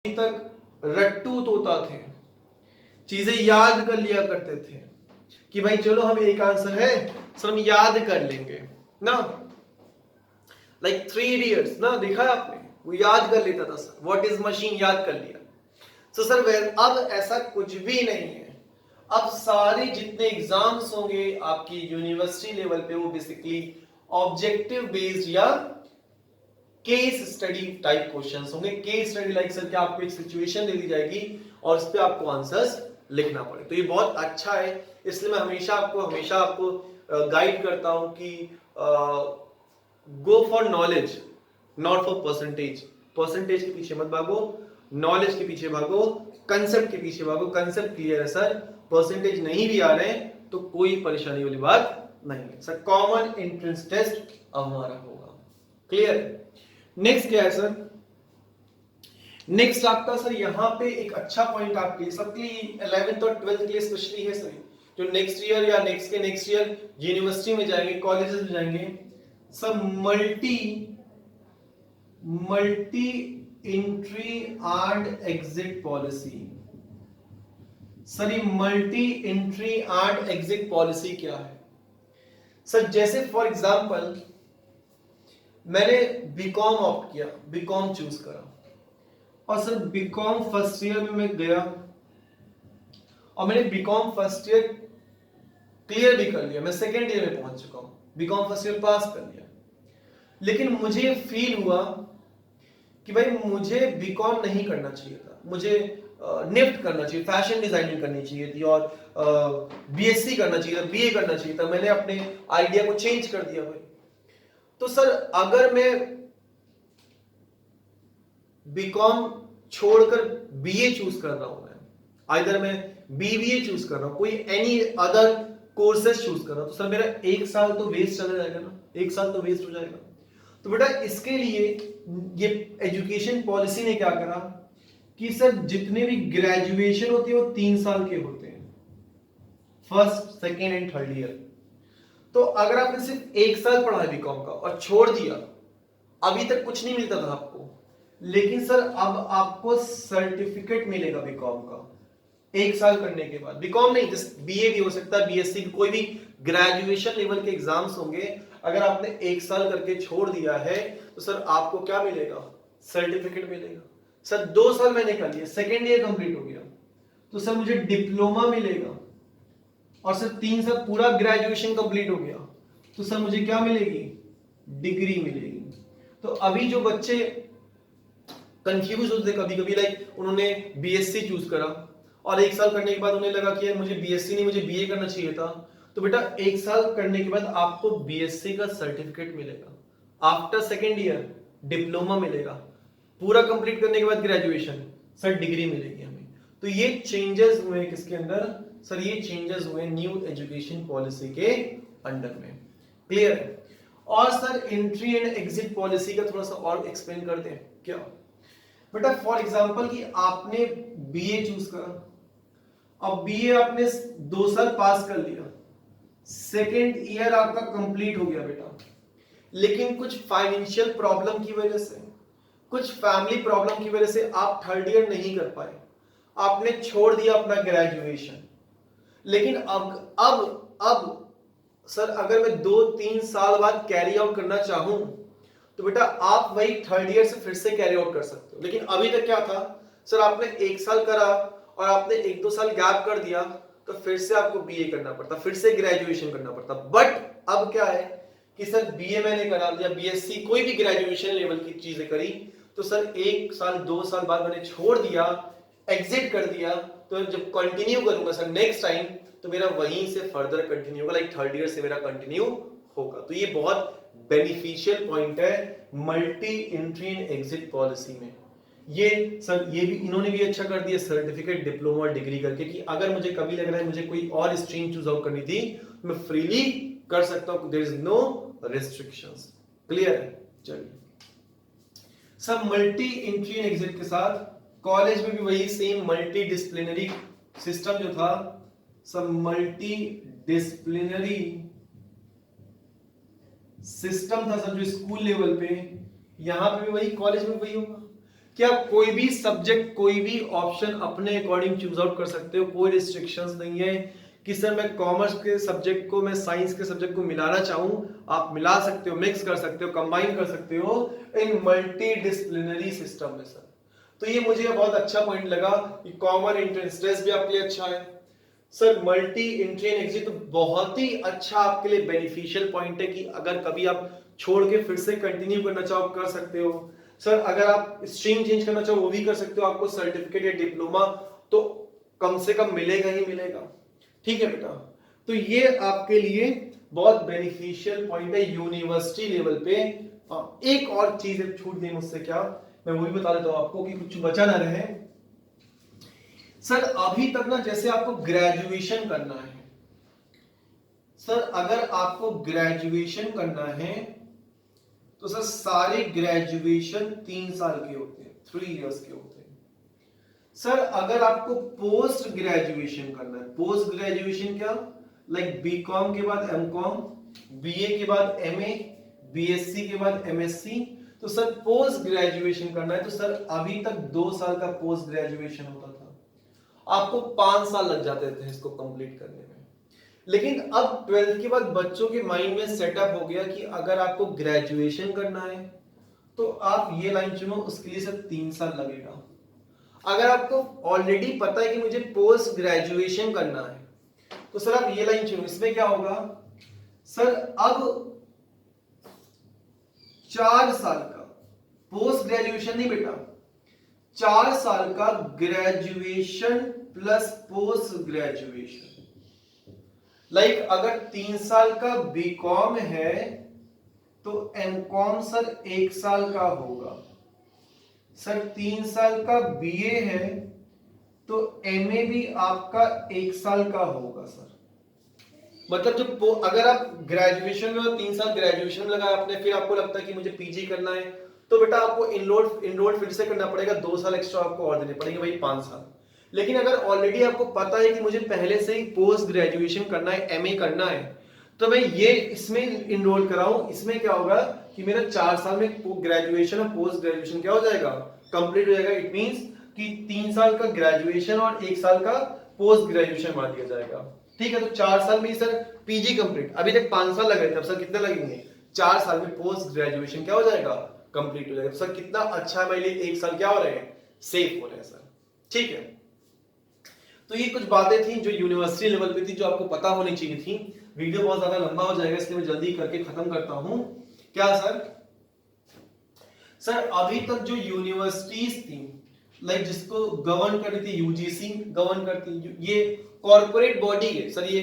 तक रट्टू तोता थे, चीजें याद कर लिया करते थे कि भाई चलो हम एक आंसर है सर हम याद कर लेंगे ना, लाइक 3 इडियट्स ना, देखा है आपने, वो याद कर लेता था सर, व्हाट इज मशीन, याद कर लिया। तो सर अब ऐसा कुछ भी नहीं है। अब सारे जितने एग्जाम्स होंगे आपकी यूनिवर्सिटी लेवल पे वो बेसिकली ऑब्जेक्टिव बेस्ड या केस स्टडी टाइप क्वेश्चंस होंगे। केस स्टडी लाइक सर क्या आपको एक सिचुएशन दे दी जाएगी और उस पर आपको आंसर्स लिखना पड़े। तो ये बहुत अच्छा है, इसलिए मैं हमेशा आपको गाइड करता हूं कि go for knowledge not for percentage. Percentage के पीछे मत भागो, नॉलेज के पीछे भागो, कंसेप्ट के पीछे भागो। कंसेप्ट क्लियर है सर, परसेंटेज नहीं भी आ रहे तो कोई परेशानी वाली बात नहीं है सर। कॉमन एंट्रेंस टेस्ट अब हमारा होगा, क्लियर है। नेक्स्ट क्या है सर, नेक्स्ट आपका सर यहाँ पे एक अच्छा पॉइंट आपके लिए सबके लिए 11th और 12th के लिए स्पेशली है सर, जो नेक्स्ट ईयर या नेक्स्ट के नेक्स्ट ईयर यूनिवर्सिटी में जाएंगे, कॉलेजेस में जाएंगे sir, multi entry and exit policy. Sir ये multi entry and exit policy क्या है सर? जैसे फॉर एग्जांपल मैंने बीकॉम ऑप्ट किया, बीकॉम चूज करा और सर बीकॉम फर्स्ट ईयर में मैं गया और मैंने बीकॉम फर्स्ट ईयर क्लियर भी कर लिया, मैं सेकेंड ईयर में पहुंच चुका हूं, बीकॉम फर्स्ट ईयर पास कर लिया। लेकिन मुझे फील हुआ कि भाई मुझे बीकॉम नहीं करना चाहिए था, मुझे निफ्ट करना चाहिए, फैशन डिजाइनिंग करनी चाहिए थी और बीएससी करना चाहिए था, बीए करना चाहिए था। मैंने अपने आइडिया को चेंज कर दिया भाई। तो सर अगर मैं बीकॉम छोड़कर बीए चूज कर रहा हूं, मैं आइदर मैं बीबीए चूज कर रहा हूं, कोई एनी अदर कोर्सेज चूज कर रहा हूं, तो सर मेरा 1 साल तो वेस्ट चला जाएगा ना, 1 साल तो वेस्ट हो जाएगा। तो बेटा इसके लिए ये एजुकेशन पॉलिसी ने क्या करा कि सर जितने भी ग्रेजुएशन होती है वो 3 साल के होते हैं, first second and third year. तो अगर आपने सिर्फ 1 साल पढ़ा है बीकॉम का और छोड़ दिया, अभी तक कुछ नहीं मिलता था आपको, लेकिन सर अब आपको सर्टिफिकेट मिलेगा बीकॉम का 1 साल करने के बाद। बीकॉम नहीं, जस्ट बीए भी हो सकता है, बीएससी, कोई भी ग्रेजुएशन लेवल के एग्जाम्स होंगे, अगर आपने 1 साल करके छोड़ दिया है तो सर आपको क्या मिलेगा? सर्टिफिकेट मिलेगा। सर 2 साल मैंने कर लिया, सेकेंड ईयर कंप्लीट हो गया, तो सर मुझे डिप्लोमा मिलेगा। और सर 3 साल पूरा ग्रेजुएशन कंप्लीट हो गया तो सर मुझे क्या मिलेगी? डिग्री मिलेगी। तो अभी जो बच्चे कंफ्यूज होते कभी कभी, लाइक उन्होंने बीएससी चूज करा और 1 साल करने के बाद उन्हें लगा कि मुझे बीएससी नहीं, मुझे बीए करना चाहिए था, तो बेटा 1 साल करने के बाद आपको बीएससी का सर्टिफिकेट मिलेगा, आफ्टर सेकेंड ईयर डिप्लोमा मिलेगा, पूरा कंप्लीट करने के बाद ग्रेजुएशन, सर डिग्री मिलेगी हमें। तो ये चेंजेस हुए किसके अंदर सर? ये चेंजेस हुए न्यू एजुकेशन पॉलिसी के अंडर में, क्लियर है। और sir entry and exit policy का थोड़ा सा और एक्सप्लेन करते हैं क्या बेटा। फॉर एग्जांपल कि आपने बीए चूज करा, अब बीए आपने 2 साल पास कर लिया, सेकेंड ईयर आपका कंप्लीट हो गया बेटा, लेकिन कुछ फाइनेंशियल प्रॉब्लम की वजह से, कुछ फैमिली प्रॉब्लम की वजह से आप थर्ड ईयर नहीं कर पाए, आपने छोड़ दिया अपना ग्रेजुएशन। लेकिन अब सर अगर मैं 2-3 साल बाद कैरी आउट करना चाहूं तो बेटा आप वही थर्ड ईयर से फिर से कैरी आउट कर सकते हो। लेकिन अभी तक क्या था सर, आपने 1 साल करा और आपने 1-2 साल गैप कर दिया तो फिर से आपको बीए करना पड़ता, फिर से ग्रेजुएशन करना पड़ता। बट अब क्या है कि सर बीए मैंने करा या बीएससी कोई भी ग्रेजुएशन लेवल की चीजें करी तो सर 1-2 साल बाद मैंने छोड़ दिया, एग्जिट कर दिया, तो जब कंटिन्यू करूंगा सर नेक्स्ट टाइम तो मेरा वहीं से फर्दर कंटिन्यू होगा, लाइक थर्ड ईयर से मेरा कंटिन्यू होगा। तो ये बहुत बेनिफिशियल पॉइंट है multi entry and exit policy में। ये सर ये भी इन्होंने भी अच्छा कर दिया सर्टिफिकेट, डिप्लोमा, डिग्री करके, कि अगर मुझे कभी लग रहा है मुझे कोई और स्ट्रीम चूज आउट करनी थी मैं फ्रीली कर सकता हूं, there is no restrictions, clear है। चलिए sir multi entry and exit के साथ कॉलेज में भी वही सेम मल्टी डिसिप्लिनरी सिस्टम जो था, सब मल्टी डिसिप्लिनरी सिस्टम था सर जो स्कूल लेवल पे, यहां पे भी वही, कॉलेज में वही होगा कि आप कोई भी सब्जेक्ट, कोई भी ऑप्शन अपने अकॉर्डिंग चूज आउट कर सकते हो, कोई रिस्ट्रिक्शंस नहीं है कि सर मैं कॉमर्स के सब्जेक्ट को, मैं साइंस के सब्जेक्ट को मिलाना चाहूं, आप मिला सकते हो, मिक्स कर सकते हो, कंबाइन कर सकते हो इन मल्टी डिसिप्लिनरी सिस्टम में सर। तो ये मुझे बहुत अच्छा पॉइंट लगा कि कॉमन एंट्रेंस टेस्ट भी आपके लिए अच्छा है sir, multi entry and exit तो बहुत ही अच्छा आपके लिए बेनिफिशियल पॉइंट है कि अगर कभी आप छोड़ के फिर से कंटिन्यू करना चाहो कर सकते हो सर, अगर आप स्ट्रीम चेंज करना चाहो वो भी कर सकते हो, आपको सर्टिफिकेट या डिप्लोमा तो कम से कम मिलेगा ही मिलेगा। ठीक है बेटा, तो ये आपके लिए बहुत बेनिफिशियल पॉइंट है यूनिवर्सिटी लेवल पे। एक और चीज छूट गई मुझसे, क्या मैं वो भी बता देता हूं आपको कि कुछ बचा ना रहे सर। अभी तक ना जैसे आपको ग्रेजुएशन करना है सर, अगर आपको ग्रेजुएशन करना है तो सर सारे ग्रेजुएशन 3 साल के होते हैं, 3 इयर्स के होते हैं सर। अगर आपको पोस्ट ग्रेजुएशन करना है, पोस्ट ग्रेजुएशन क्या, लाइक बीकॉम के बाद एमकॉम, बीए के बाद एमए, बीएससी के बाद एमएससी, तो सर पोस्ट ग्रेजुएशन करना है तो सर अभी तक 2 साल का पोस्ट ग्रेजुएशन होता था, आपको 5 साल लग जाते थे इसको कंप्लीट करने में। लेकिन अब 12th के बाद बच्चों के माइंड में सेटअप हो गया कि अगर आपको ग्रेजुएशन करना है तो आप ये लाइन चुनो, उसके लिए सर 3 साल लगेगा। अगर आपको ऑलरेडी पता है कि मुझे पोस्ट ग्रेजुएशन करना है तो सर आप ये लाइन चुनो, इसमें क्या होगा सर, अब 4 साल का पोस्ट ग्रेजुएशन नहीं बेटा, 4 साल का graduation plus post graduation. Like अगर 3 साल का बीकॉम है तो एमकॉम सर 1 साल का होगा सर, 3 साल का बीए है तो एमए भी आपका 1 साल का होगा सर। मतलब जो अगर आप ग्रेजुएशन में 3 साल ग्रेजुएशन में लगाया आपने, फिर आपको लगता है कि मुझे पीजी करना है तो बेटा आपको इनरोल फिर से करना पड़ेगा, 2 साल एक्स्ट्रा आपको और देने पड़ेंगे, भाई 5 साल। लेकिन अगर ऑलरेडी आपको पता है कि मुझे पहले से ही पोस्ट ग्रेजुएशन करना है, एमए करना है, तो मैं ये इसमें इनरोल कराऊं, इसमें क्या होगा कि मेरा 4 साल में ग्रेजुएशन और पोस्ट ग्रेजुएशन क्या हो जाएगा, कंप्लीट हो जाएगा। इट मींस कि 3 साल का ग्रेजुएशन और 1 साल का पोस्ट ग्रेजुएशन मार दिया जाएगा। ठीक है, तो 4 साल में ही सर पीजी कंप्लीट, अभी तक 5 साल लग रहे थे, अब सर कितने लगेंगे, 4 साल में पोस्ट ग्रेजुएशन क्या हो जाएगा, कंप्लीट हो जाएगा। तो सर कितना अच्छा है, मेरे लिए 1 साल क्या हो रहे हैं, सेफ हो रहे हैं सर। ठीक है, तो ये कुछ बातें थी जो यूनिवर्सिटी लेवल पे थी, जो आपको पता होनी चाहिए थी। वीडियो बहुत ज्यादा लंबा हो जाएगा इसलिए मैं जल्दी करके खत्म करता हूं। क्या सर अभी तक जो यूनिवर्सिटीज थी, लाइक जिसको गवर्न करती थी यूजीसी गवर्न करती, ये कॉर्पोरेट बॉडी है सर, ये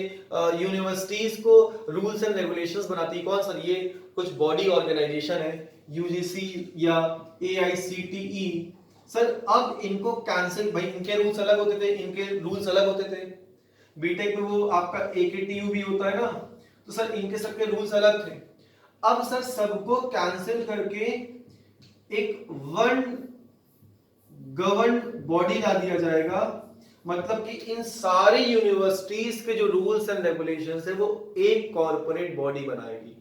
यूनिवर्सिटीज को रूल्स एंड रेगुलेशंस बनाती है। कौन सर, ये कुछ बॉडी ऑर्गेनाइजेशन है, यूजीसी या एआईसीटीई सर। अब इनको कैंसिल, भाई इनके रूल्स अलग होते थे, इनके रूल्स अलग होते थे। बीटेक में वो आपका एकेटीयू भी होता है ना, तो सर इनके सबके रूल्स अलग थे। अब सर सबको कैंसिल करके एक वन गवर्न बॉडी ला दिया जाएगा, मतलब कि इन सारी यूनिवर्सिटीज के जो रूल्स एंड रेगुलेशंस है वो एक कॉर्पोरेट बॉडी बनाएगी।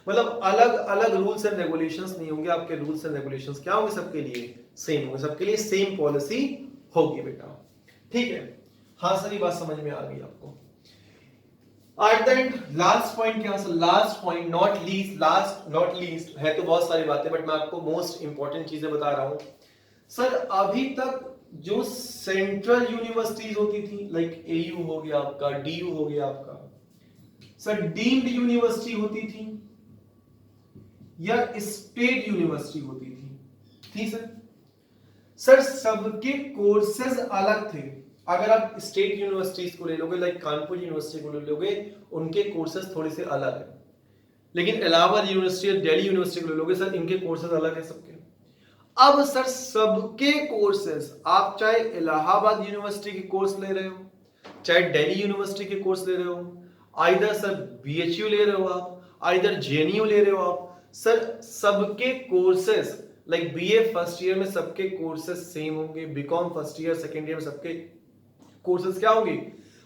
मतलब अलग अलग रूल्स एंड रेगुलेशंस नहीं होंगे, आपके रूल्स एंड रेगुलेशंस क्या होंगे, सबके लिए सेम होंगे, सबके लिए सेम पॉलिसी होगी बेटा। ठीक है, हाँ सर ये बात समझ में आ गई आपको। At the end last point क्या sir, last point not least, last not least है तो बहुत सारी बातें, बट मैं आपको मोस्ट इंपॉर्टेंट चीजें बता रहा हूं सर। अभी तक जो सेंट्रल यूनिवर्सिटीज होती थी, लाइक एयू हो गया आपका, डीयू हो गया आपका सर, डीम्ड यूनिवर्सिटी होती थी या स्टेट यूनिवर्सिटी होती थी सर। सर सबके कोर्सेज अलग थे। अगर आप स्टेट यूनिवर्सिटीज को ले लोगे, लाइक कानपुर यूनिवर्सिटी को ले लोगे, उनके कोर्सेज थोड़े से अलग है। लेकिन इलाहाबाद यूनिवर्सिटी और दिल्ली यूनिवर्सिटी को ले लोगे सर, इनके कोर्सेज अलग है सबके। अब सर सबके कोर्सेज, आप चाहे इलाहाबाद यूनिवर्सिटी के कोर्स ले रहे हो, चाहे दिल्ली यूनिवर्सिटी के कोर्स ले रहे हो, आइदर सर बीएचयू ले रहे हो आप, आइदर जेएनयू ले रहे हो आप, सर सबके courses like BA first year में सबके कोर्सेज सेम होंगे, BCom first year second year में सबके कोर्सेज क्या होंगे,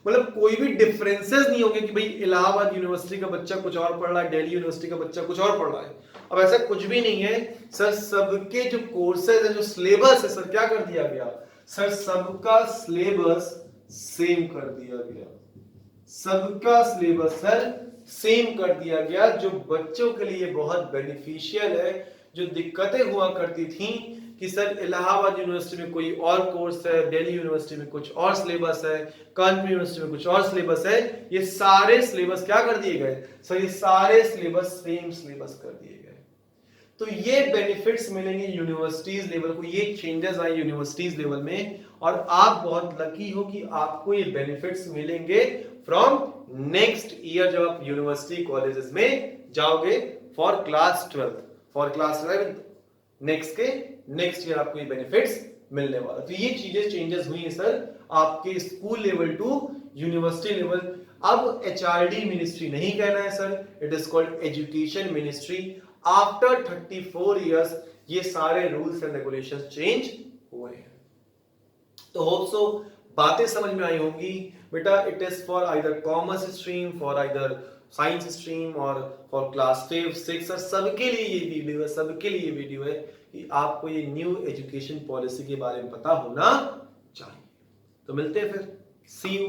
मतलब कोई भी डिफरेंसेस नहीं होंगे कि भाई इलाहाबाद यूनिवर्सिटी का बच्चा कुछ और पढ़ रहा है, दिल्ली यूनिवर्सिटी का बच्चा कुछ और पढ़ रहा है। अब ऐसा कुछ भी नहीं है सर, सबके जो कोर्सेज है, जो सिलेबस है सर, क्या कर दिया गया सर, सबका सिलेबस सेम कर दिया गया। सबका सिलेबस सर सेम कर दिया गया, जो बच्चों के लिए बहुत बेनिफिशियल है। जो दिक्कतें हुआ करती थी कि सर इलाहाबाद यूनिवर्सिटी में कोई और कोर्स है, दिल्ली यूनिवर्सिटी में कुछ और सिलेबस है, कानपुर यूनिवर्सिटी में कुछ और सिलेबस है, ये सारे सिलेबस क्या कर दिए गए सर, ये सारे सिलेबस सेम सिलेबस कर दिए गए। तो ये बेनिफिट्स मिलेंगे यूनिवर्सिटीज लेवल को, ये चेंजेस आए यूनिवर्सिटीज लेवल में, और आप बहुत लकी हो कि आपको ये बेनिफिट्स मिलेंगे फ्रॉम नेक्स्ट ईयर, जब आप यूनिवर्सिटी कॉलेजेस में जाओगे for class 12th, for class 11th, next year आपको ये बेनिफिट्स मिलने वाला। तो ये चीजें चेंजेस हुई है सर आपके school level to university level. अब एचआरडी मिनिस्ट्री नहीं कहना है sir, it is called education ministry. After 34 years ये सारे रूल्स एंड रेगुलेशंस चेंज हुए हैं। तो होप सो बातें समझ में आई होंगी बेटा। It is for either commerce stream, for either science stream और फॉर क्लास 5, 6, सबके लिए ये वीडियो है, सबके लिए ये वीडियो है कि आपको ये न्यू एजुकेशन पॉलिसी के बारे में पता होना चाहिए। तो मिलते हैं फिर, सी यू।